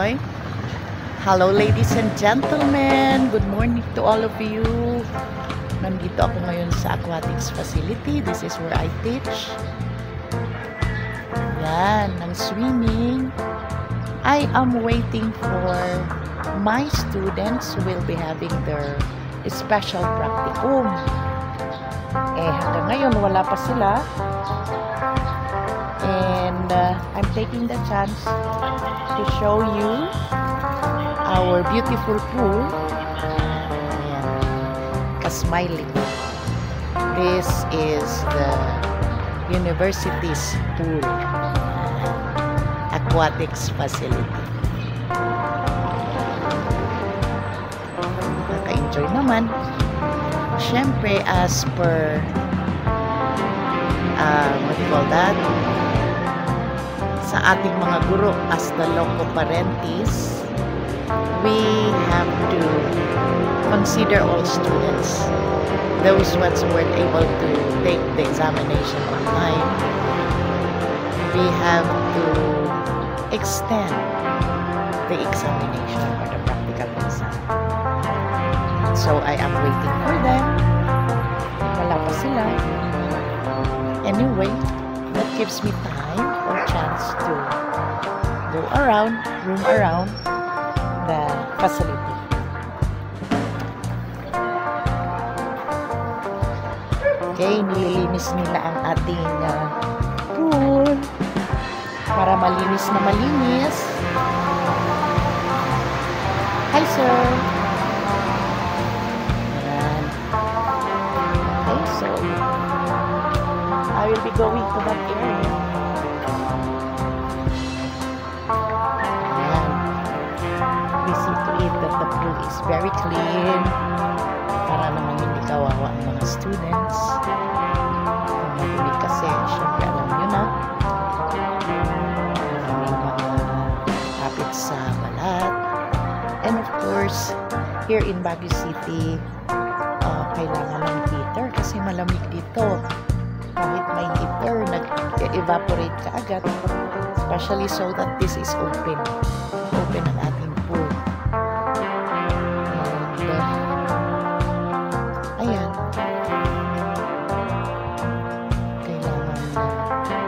enjoy. Hello ladies and gentlemen, good morning to all of you. Nandito ako ngayon sa aquatics facility. This is where I teach. Yan, ng swimming. I am waiting for my students who will be having their special practicum. Hanggang ngayon wala pa sila. And I'm taking the chance to show you our beautiful pool. Ayan, ka-smiling. This is the university's pool, aquatics facility. Nakaka-enjoy naman. Siyempre, as per what do you call that? Sa ating mga guro, as the loco parentis, we have to consider all students. Those ones who weren't able to take the examination on time, we have to extend the examination or the practical exam. So I am waiting for them. Wala pa sila. Anyway, that gives me time or chance to go around, roam around the facility. Okay, nililinis nila ang ating pool para malinis na malinis. Hi, sir! Ayan. Okay, so I will be going to that area. Ayan. We see to it that the pool is very clean para naman hindi kawawa ang mga students. Kung magulit kasi, syempre alam nyo na, may mga kapit sa balat. And of course, here in Baguio City, kailangan ng heater kasi malamig dito. Kahit may heater, nag-evaporate ka agad. Especially so that this is open. Open ang ating pool. And, ayan. Kailangan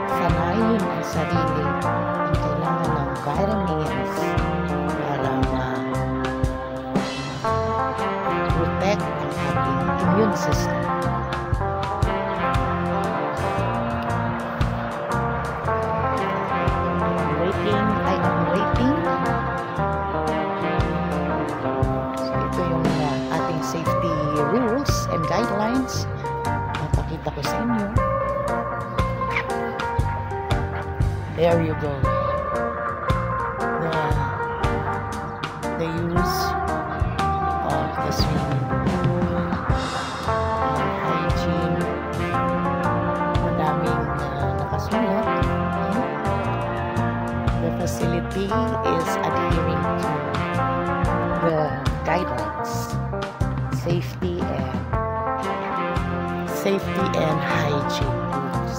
sanayin ang sarili. Kailangan ng vitamins para protect ang ating immune system. I am waiting. So ito yung ating safety rules and guidelines. Napakita ko sa inyo. There you go. The use of the swimming pool, hygiene, madaming nakasulat. The facility is adhering to the guidelines, safety and hygiene rules.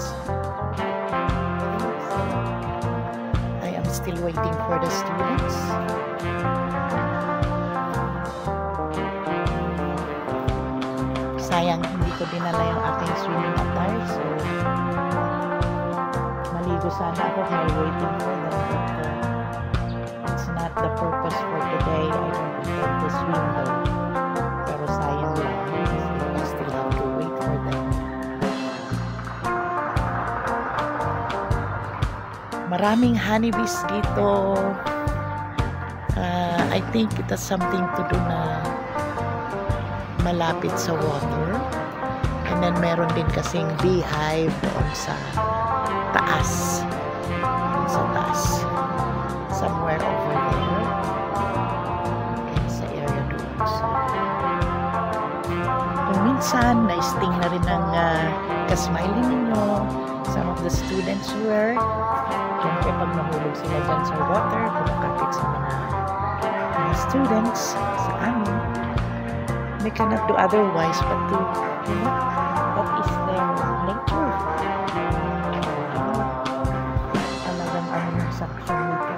I am still waiting for the students. Sayang hindi ko dinala yung aking swimming attire, so maligo sana ako while waiting for them. It's not the purpose for today. I don't intend to swim though. Pero sayang lang. I still have to wait for them. Maraming honeybees dito. I think it has something to do na malapit sa water. And then meron din kasing beehive doon sa taas. Sa taas. Somewhere over there. And sa area doon. So, kung minsan, na-sting na rin ang ka-smiling ninyo. Some of the students were. Siyempre, pag nahulog sila dyan sa water, kumakapit sa mga students sa amin. They cannot do otherwise but to, that is their nature. Talagang ano yung suction nito.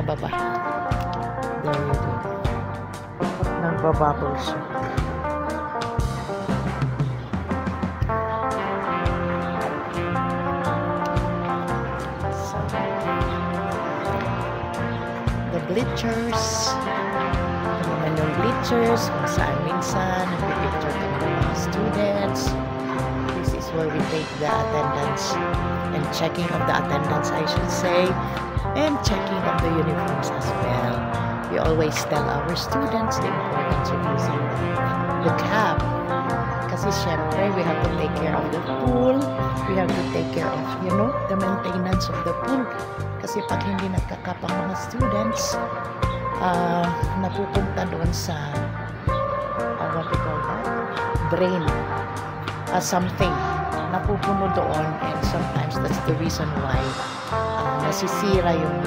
baba. There you go. Nagbabubble siya. So, the bleachers. Ito naman yung bleachers. Kung saan minsan, nagpipicture kami ng mga students. This is where we take the attendance and checking of the attendance, I should say, and checking of the uniforms as well. We always tell our students the importance of using the cap. Kasi syempre, we have to take care of the pool. We have to take care of, you know, the maintenance of the pool. Kasi pag hindi nagkakap ang mga students, napupunta doon sa, what we call that? Drain. Something. Napupuno doon, and sometimes that's the reason why nasisira yung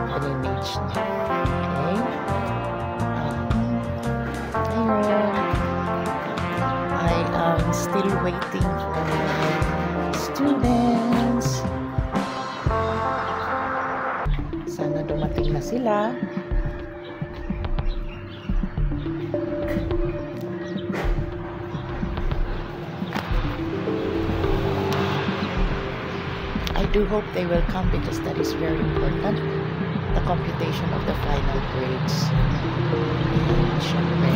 drainage niya. Okay? Ayun. I am still waiting for students. Sana dumating na sila. I do hope they will come because that is very important. The computation of the final grades. Siyempre,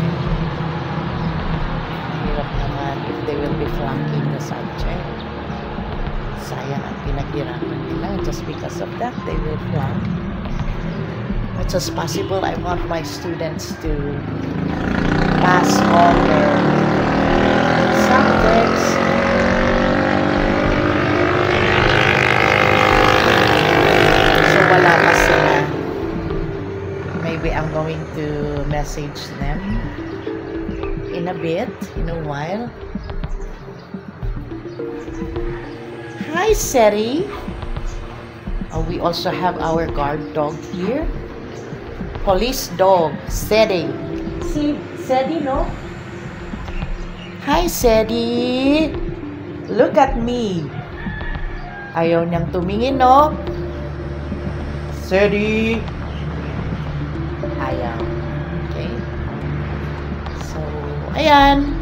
mahirap naman if they will be flunking the subject. Sayang ang pinaghirapan nila. Just because of that, they will flunk. Much as possible, I want my students to pass all their subjects. Wala pa sila. Maybe I'm going to message them in a bit, in a while. Hi, Seri. We also have our guard dog here. Police dog, Seri. See, Seri, no? Hi, Seri. Look at me. Ayaw niyang tumingin, no? Seri. Ayaw. Okay. So, ayan.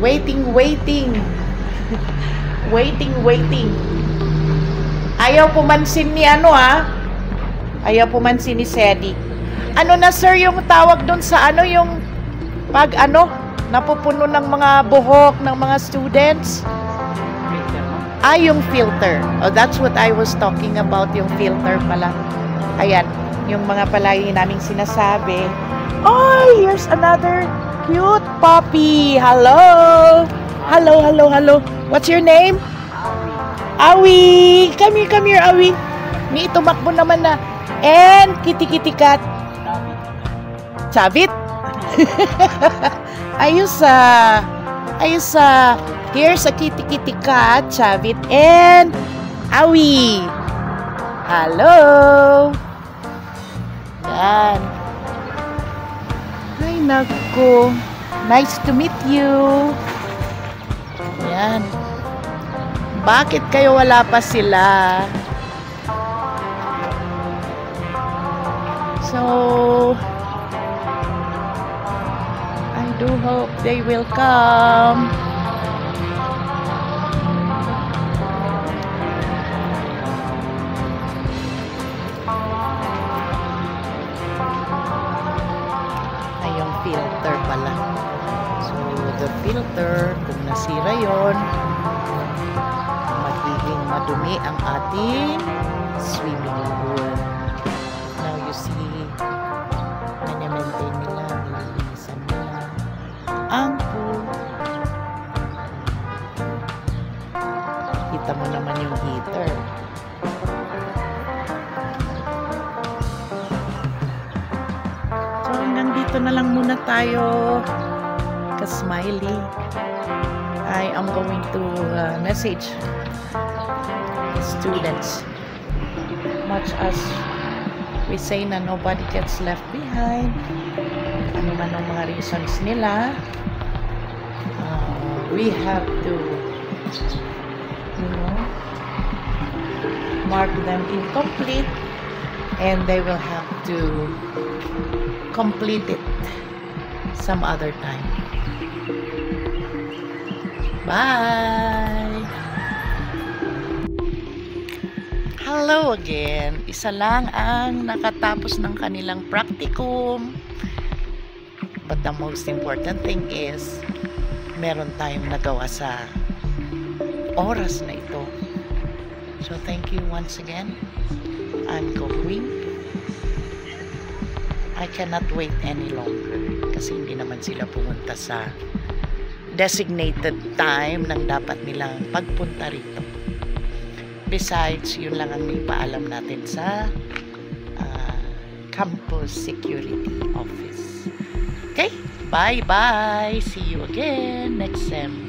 Waiting. waiting. Ayaw pumansin ni Ayaw pumansin ni Sedi. Ano na sir yung tawag doon sa yung pag napupuno ng mga buhok ng mga students? Yung filter. Oh, that's what I was talking about, yung filter pala. Ayan, yung mga palagi naming sinasabi. Oh, here's another cute puppy. Hello. Hello. What's your name? Awi. Come here, Awi. Ni tumakbo naman na. And kitty cat. Chavit. Ayos. Here's a kitty cat, Chavit, and Awi. Hello. Yan. Ay, naku. Nice to meet you. Yan. Bakit kayo wala pa sila? So, I do hope they will come. Filter pala. So, the filter, kung nasira yon, magiging madumi ang ating swimming pool. Now, you see, maintain nila, nililisan nila ang pool. Kita mo naman yung heater. Dito na lang muna tayo ka-smiley. I am going to message the students. Much as we say na nobody gets left behind, ano man ang mga reasons nila, we have to, mark them incomplete, and they will have to complete it some other time. Bye! Hello again! Isa lang ang nakatapos ng kanilang practicum. But the most important thing is, meron tayong nagawa sa oras na ito. So thank you once again. I'm going. I cannot wait any longer kasi hindi naman sila pumunta sa designated time ng dapat nilang pagpunta rito. Besides, yun lang ang ipaalam natin sa campus security office. Okay, bye-bye. See you again next sem.